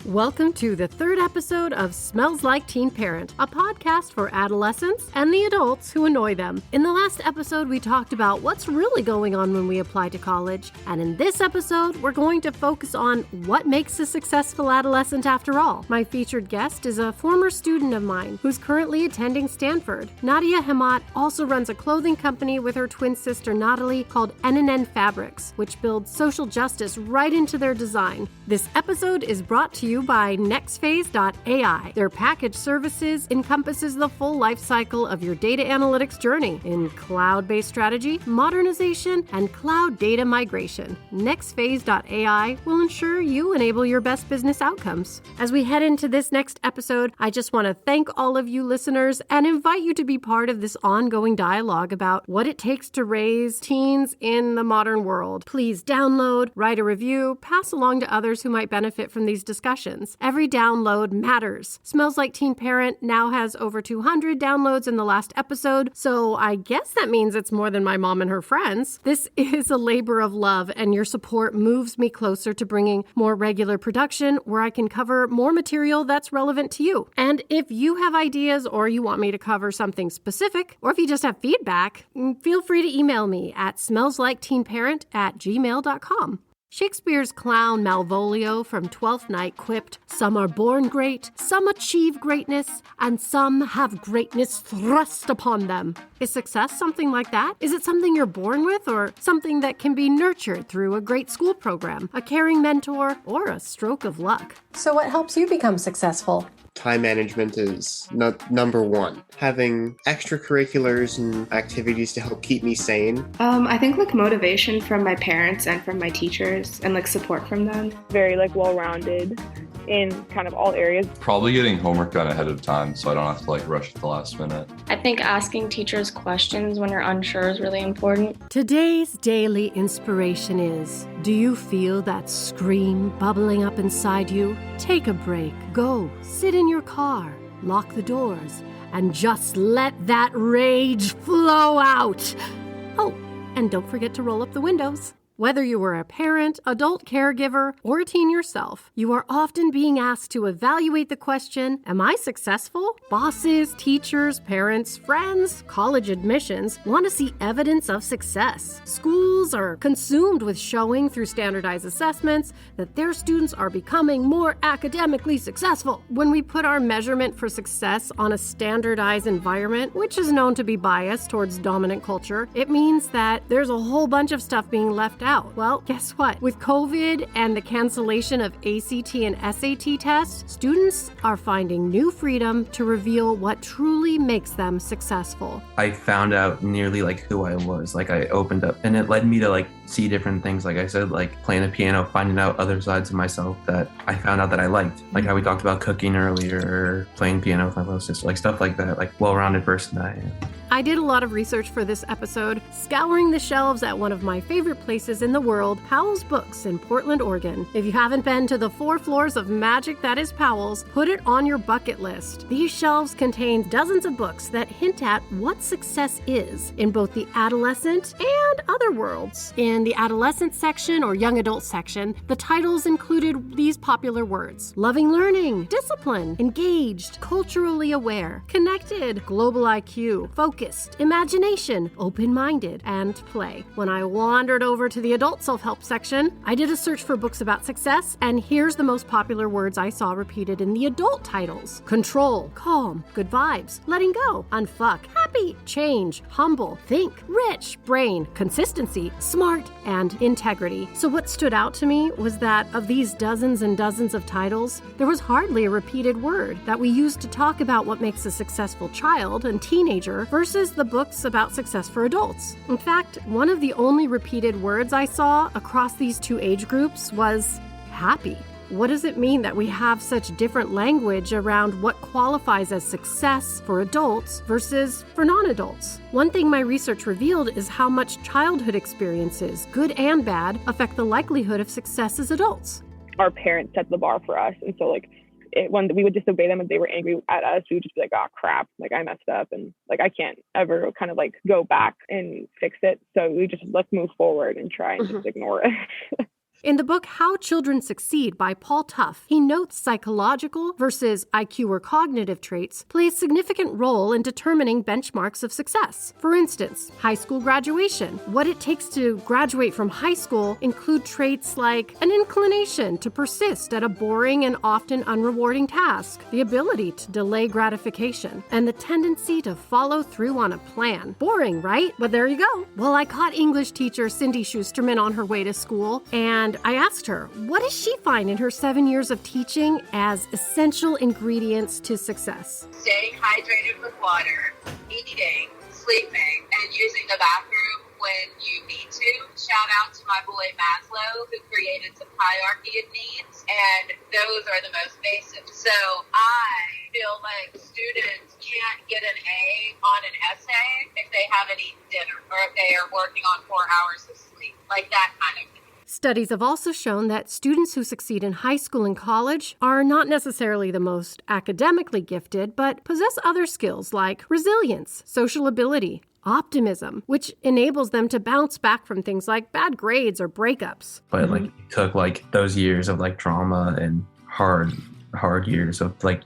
Welcome to the third episode of Smells Like Teen Parent, a podcast for adolescents and the adults who annoy them. In the last episode, we talked about what's really going on when we apply to college. And in this episode, we're going to focus on what makes a successful adolescent after all. My featured guest is a former student of mine who's currently attending Stanford. Nadia Hamat also runs a clothing company with her twin sister Natalie called N&N Fabrics, which builds social justice right into their design. This episode is brought to you by nextphase.ai. Their package services encompasses the full life cycle of your data analytics journey in cloud-based strategy, modernization, and cloud data migration. Nextphase.ai will ensure you enable your best business outcomes. As we head into this next episode, I just want to thank all of you listeners and invite you to be part of this ongoing dialogue about what it takes to raise teens in the modern world. Please download, write a review, pass along to others who might benefit from these discussions. Every download matters. Smells Like Teen Parent now has over 200 downloads in the last episode, so I guess that means it's more than my mom and her friends. This is a labor of love, and your support moves me closer to bringing more regular production where I can cover more material that's relevant to you. And if you have ideas or you want me to cover something specific, or if you just have feedback, feel free to email me at smellsliketeenparent@gmail.com. Shakespeare's clown Malvolio from Twelfth Night quipped, "Some are born great, some achieve greatness, and some have greatness thrust upon them." Is success something like that? Is it something you're born with, or something that can be nurtured through a great school program, a caring mentor, or a stroke of luck? So what helps you become successful? Time management is number one. Having extracurriculars and activities to help keep me sane. I think motivation from my parents and from my teachers and support from them. Very well-rounded in kind of all areas. Probably getting homework done ahead of time so I don't have to rush at the last minute. I think asking teachers questions when you're unsure is really important. Today's daily inspiration is, do you feel that scream bubbling up inside you? Take a break. Go, sit in your car, lock the doors, and just let that rage flow out. Oh, and don't forget to roll up the windows. Whether you are a parent, adult caregiver, or a teen yourself, you are often being asked to evaluate the question, am I successful? Bosses, teachers, parents, friends, college admissions want to see evidence of success. Schools are consumed with showing through standardized assessments that their students are becoming more academically successful. When we put our measurement for success on a standardized environment, which is known to be biased towards dominant culture, it means that there's a whole bunch of stuff being left out. Well, guess what? With COVID and the cancellation of ACT and SAT tests, students are finding new freedom to reveal what truly makes them successful. I found out nearly who I was. I opened up, and it led me to see different things. Like I said, playing the piano, finding out other sides of myself that I found out that I liked. Like how we talked about cooking earlier, or playing piano with my little sister, stuff like that, well-rounded person I am. I did a lot of research for this episode, scouring the shelves at one of my favorite places in the world, Powell's Books in Portland, Oregon. If you haven't been to the 4 floors of magic that is Powell's, put it on your bucket list. These shelves contain dozens of books that hint at what success is in both the adolescent and other worlds. In the adolescent section or young adult section, the titles included these popular words: loving learning, discipline, engaged, culturally aware, connected, global IQ, focused, imagination, open-minded, and play. When I wandered over to the adult self-help section, I did a search for books about success, and here's the most popular words I saw repeated in the adult titles: control, calm, good vibes, letting go, unfuck, happy, change, humble, think, rich, brain, consistency, smart, and integrity. So what stood out to me was that of these dozens and dozens of titles, there was hardly a repeated word that we use to talk about what makes a successful child and teenager versus the books about success for adults. In fact, one of the only repeated words I saw across these two age groups was happy. What does it mean that we have such different language around what qualifies as success for adults versus for non-adults? One thing my research revealed is how much childhood experiences, good and bad, affect the likelihood of success as adults. Our parents set the bar for us, and so when we would disobey them and they were angry at us, we would just be like, oh crap, I messed up, and I can't ever kind of go back and fix it. So we just move forward and try and just ignore it. In the book How Children Succeed by Paul Tough, he notes psychological versus IQ or cognitive traits play a significant role in determining benchmarks of success. For instance, high school graduation. What it takes to graduate from high school include traits like an inclination to persist at a boring and often unrewarding task, the ability to delay gratification, and the tendency to follow through on a plan. Boring, right? But there you go. Well, I caught English teacher Cindy Schusterman on her way to school, and I asked her, what does she find in her 7 years of teaching as essential ingredients to success? Staying hydrated with water, eating, sleeping, and using the bathroom when you need to. Shout out to my boy Maslow, who created the hierarchy of needs, and those are the most basic. So I feel like students can't get an A on an essay if they haven't eaten dinner or if they are working on 4 hours of sleep, like that kind of thing. Studies have also shown that students who succeed in high school and college are not necessarily the most academically gifted, but possess other skills like resilience, social ability, optimism, which enables them to bounce back from things like bad grades or breakups. But like it took like those years of like trauma and hard years of like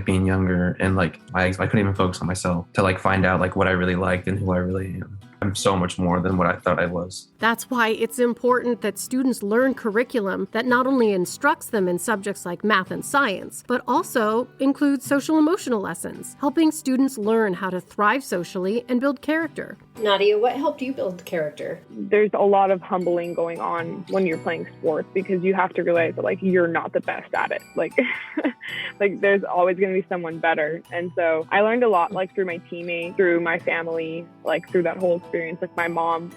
being younger, and like I couldn't even focus on myself to like find out like what I really liked and who I really am. I'm so much more than what I thought I was. That's why it's important that students learn curriculum that not only instructs them in subjects like math and science, but also includes social emotional lessons, helping students learn how to thrive socially and build character. Nadia, what helped you build character? There's a lot of humbling going on when you're playing sports, because you have to realize that like you're not the best at it. Like like there's always going to be someone better. And so I learned a lot like through my teammates, through my family, like through that whole experience. Like my mom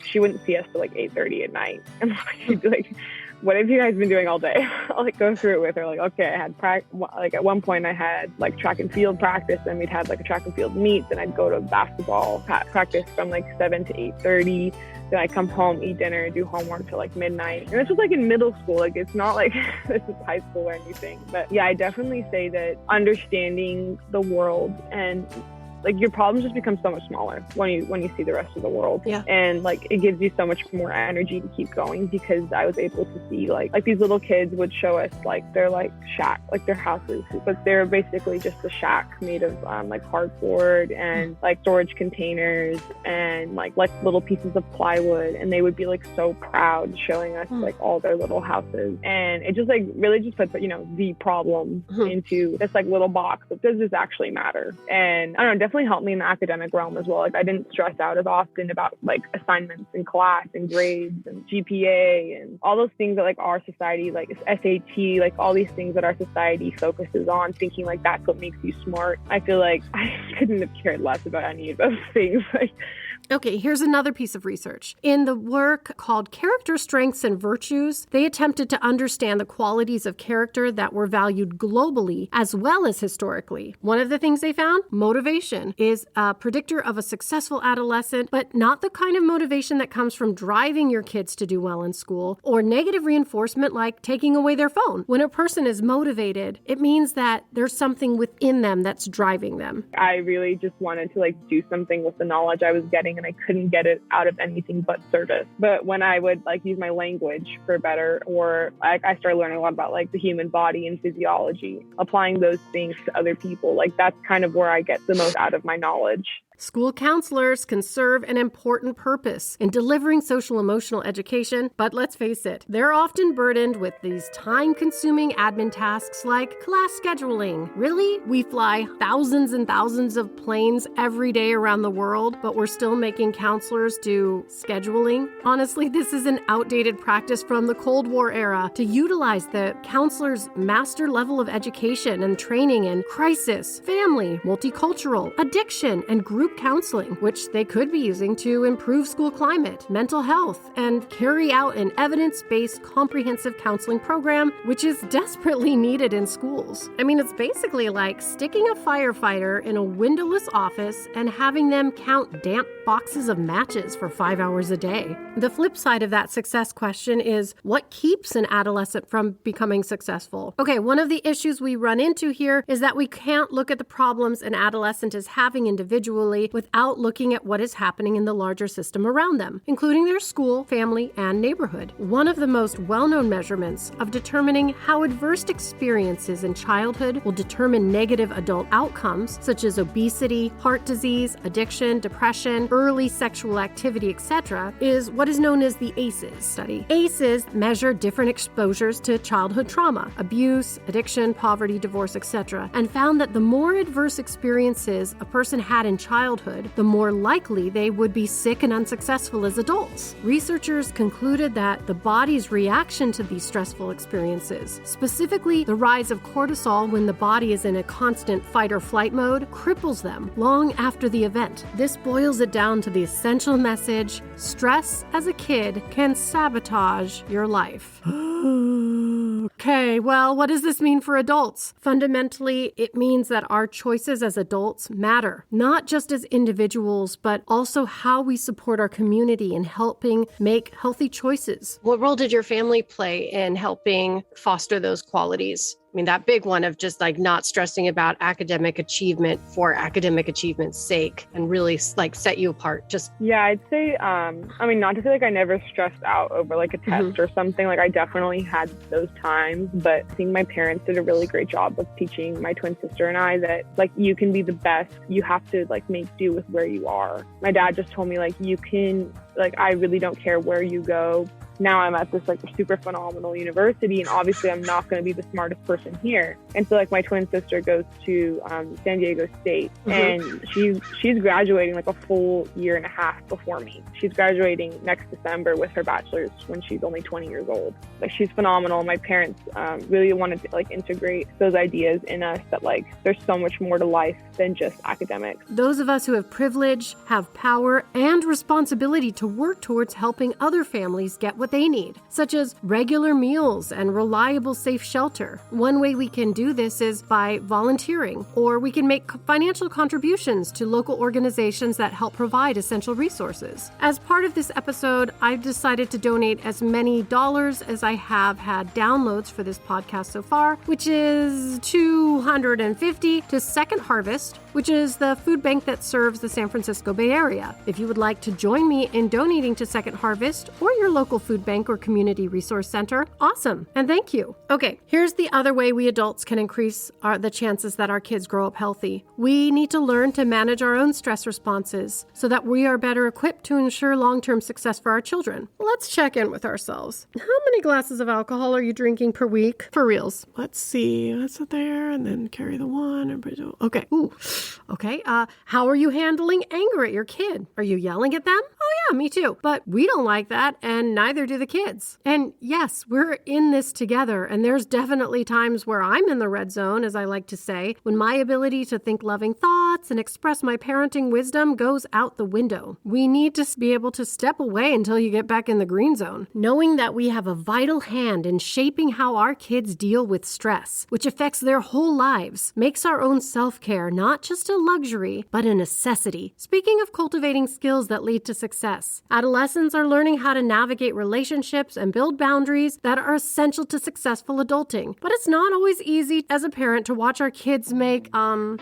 she wouldn't see us till like 8:30 at night, and she'd be like, what have you guys been doing all day? I'll like go through it with her. Like, okay, I had like at one point I had like track and field practice, and we'd had like a track and field meets, and I'd go to basketball practice from like 7 to 8:30. Then I come home, eat dinner, do homework till like midnight. And this was like in middle school. Like it's not like this is high school or anything. But yeah, I definitely say that understanding the world and like your problems just become so much smaller when you see the rest of the world. Yeah. And like it gives you so much more energy to keep going, because I was able to see like these little kids would show us like their like shack, like their houses, but they're basically just a shack made of like cardboard and like storage containers and like little pieces of plywood, and they would be like so proud showing us like all their little houses. And it just like really just puts the problem into this like little box of, does this actually matter? And I don't know, definitely helped me in the academic realm as well. Like I didn't stress out as often about like assignments in class and grades and GPA and all those things that like our society, like SAT, like all these things that our society focuses on, thinking like that's what makes you smart. I feel like I couldn't have cared less about any of those things. Okay, here's another piece of research. In the work called Character Strengths and Virtues, they attempted to understand the qualities of character that were valued globally as well as historically. One of the things they found, motivation, is a predictor of a successful adolescent, but not the kind of motivation that comes from driving your kids to do well in school or negative reinforcement like taking away their phone. When a person is motivated, it means that there's something within them that's driving them. I really just wanted to like do something with the knowledge I was getting, and I couldn't get it out of anything but service. But when I would like use my language for better, or I started learning a lot about like the human body and physiology, applying those things to other people, like that's kind of where I get the most out of my knowledge. School counselors can serve an important purpose in delivering social emotional education, but let's face it, they're often burdened with these time-consuming admin tasks like class scheduling. Really? We fly thousands and thousands of planes every day around the world, but we're still making counselors do scheduling? Honestly, this is an outdated practice from the Cold War era to utilize the counselor's master level of education and training in crisis, family, multicultural, addiction, and group counseling, which they could be using to improve school climate, mental health, and carry out an evidence-based comprehensive counseling program, which is desperately needed in schools. I mean, it's basically like sticking a firefighter in a windowless office and having them count damp boxes of matches for 5 hours a day. The flip side of that success question is, what keeps an adolescent from becoming successful? Okay, one of the issues we run into here is that we can't look at the problems an adolescent is having individually without looking at what is happening in the larger system around them, including their school, family, and neighborhood. One of the most well-known measurements of determining how adverse experiences in childhood will determine negative adult outcomes, such as obesity, heart disease, addiction, depression, early sexual activity, etc., is what is known as the ACEs study. ACEs measure different exposures to childhood trauma, abuse, addiction, poverty, divorce, etc., and found that the more adverse experiences a person had in childhood, the more likely they would be sick and unsuccessful as adults. Researchers concluded that the body's reaction to these stressful experiences, specifically the rise of cortisol when the body is in a constant fight or flight mode, cripples them long after the event. This boils it down to the essential message: stress as a kid can sabotage your life. Okay, well, what does this mean for adults? Fundamentally, it means that our choices as adults matter, not just as individuals, but also how we support our community in helping make healthy choices. What role did your family play in helping foster those qualities? I mean, that big one of just like not stressing about academic achievement for academic achievement's sake and really like set you apart. Yeah, I'd say, not to say like I never stressed out over like a test or something. Like I definitely had those times, but I think my parents did a really great job of teaching my twin sister and I that like you can be the best. You have to like make do with where you are. My dad just told me like you can, like I really don't care where you go. Now I'm at this like super phenomenal university, and obviously I'm not going to be the smartest person here. And so like my twin sister goes to San Diego State, and she's graduating like a full year and a half before me. She's graduating next December with her bachelor's when she's only 20 years old. Like she's phenomenal. My parents really wanted to like integrate those ideas in us that like there's so much more to life than just academics. Those of us who have privilege have power and responsibility to work towards helping other families get what they need, such as regular meals and reliable, safe shelter. One way we can do this is by volunteering, or we can make financial contributions to local organizations that help provide essential resources. As part of this episode, I've decided to donate as many dollars as I have had downloads for this podcast so far, which is $250 to Second Harvest, which is the food bank that serves the San Francisco Bay Area. If you would like to join me in donating to Second Harvest or your local food bank or community resource center, awesome, and thank you. Okay, here's the other way we adults can increase the chances that our kids grow up healthy. We need to learn to manage our own stress responses so that we are better equipped to ensure long-term success for our children. Let's check in with ourselves. How many glasses of alcohol are you drinking per week? For reals. Let's see. Let's sit there and then carry the one. Okay. Ooh. Okay. How are you handling anger at your kid? Are you yelling at them? Oh yeah, me too. But we don't like that, and neither do the kids. And yes, we're in this together, and there's definitely times where I'm in the red zone, as I like to say, when my ability to think loving thoughts and express my parenting wisdom goes out the window. We need to be able to step away until you get back in the green zone, knowing that we have a vital hand in shaping how our kids deal with stress, which affects their whole lives, makes our own self-care not just a luxury, but a necessity. Speaking of cultivating skills that lead to success, adolescents are learning how to navigate relationships and build boundaries that are essential to successful adulting. But it's not always easy as a parent to watch our kids make,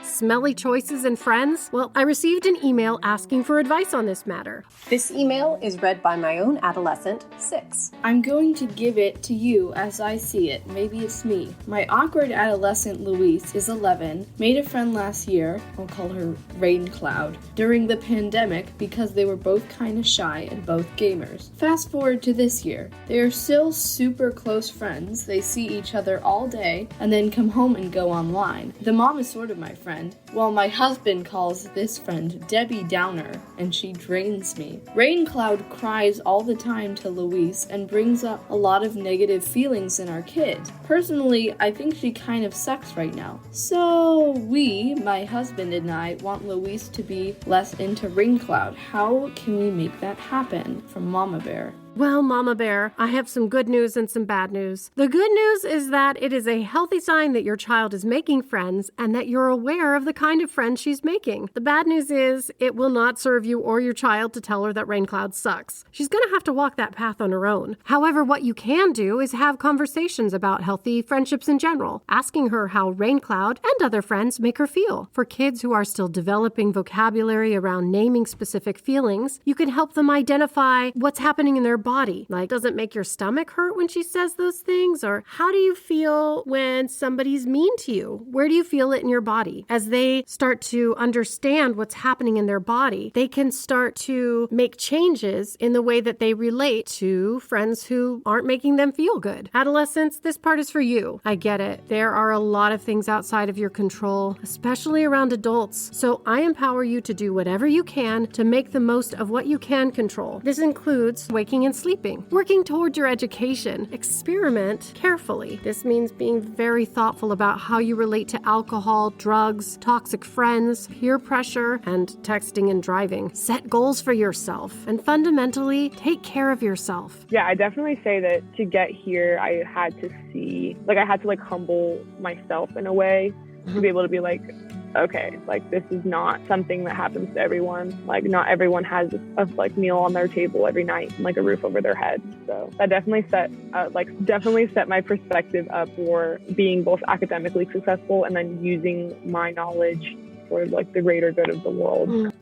smelly choices and friends. Well, I received an email asking for advice on this matter. This email is read by my own adolescent, 6. I'm going to give it to you as I see it. Maybe it's me. My awkward adolescent Louise is 11, made a friend last year, I'll call her Rain Cloud, during the pandemic because they were both kind of shy and both gamers. Fast forward to this year. They are still super close friends. They see each other all day and then come home and go online. The mom is sort of my friend, while my husband calls this friend Debbie Downer, and she drains me. Rain Cloud cries all the time to Louise and brings up a lot of negative feelings in our kid. Personally, I think she kind of sucks right now. So we, my husband and I, want Louise to be less into Rain Cloud. How can we make that happen? From Mama Bear. Well, Mama Bear, I have some good news and some bad news. The good news is that it is a healthy sign that your child is making friends and that you're aware of the kind of friends she's making. The bad news is it will not serve you or your child to tell her that Raincloud sucks. She's going to have to walk that path on her own. However, what you can do is have conversations about healthy friendships in general, asking her how Raincloud and other friends make her feel. For kids who are still developing vocabulary around naming specific feelings, you can help them identify what's happening in their body. Like, does it make your stomach hurt when she says those things? Or how do you feel when somebody's mean to you? Where do you feel it in your body? As they start to understand what's happening in their body, they can start to make changes in the way that they relate to friends who aren't making them feel good. Adolescents, this part is for you. I get it. There are a lot of things outside of your control, especially around adults. So I empower you to do whatever you can to make the most of what you can control. This includes waking and sleeping, working toward your education, experiment carefully. This means being very thoughtful about how you relate to alcohol, drugs, toxic friends, peer pressure, and texting and driving. Set goals for yourself and fundamentally take care of yourself. Yeah, I definitely say that to get here, I had to humble myself in a way to be able to be like, okay, like this is not something that happens to everyone. Like not everyone has a meal on their table every night and like a roof over their head. So that definitely set my perspective up for being both academically successful and then using my knowledge for like the greater good of the world.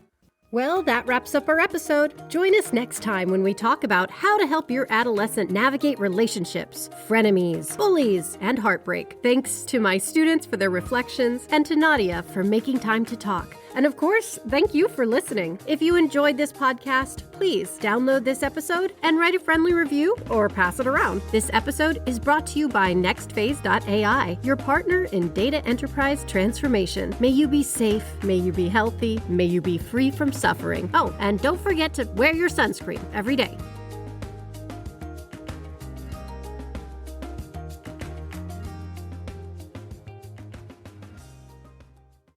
Well, that wraps up our episode. Join us next time when we talk about how to help your adolescent navigate relationships, frenemies, bullies, and heartbreak. Thanks to my students for their reflections and to Nadia for making time to talk. And of course, thank you for listening. If you enjoyed this podcast, please download this episode and write a friendly review or pass it around. This episode is brought to you by nextphase.ai, your partner in data enterprise transformation. May you be safe, may you be healthy, may you be free from suffering. Oh, and don't forget to wear your sunscreen every day.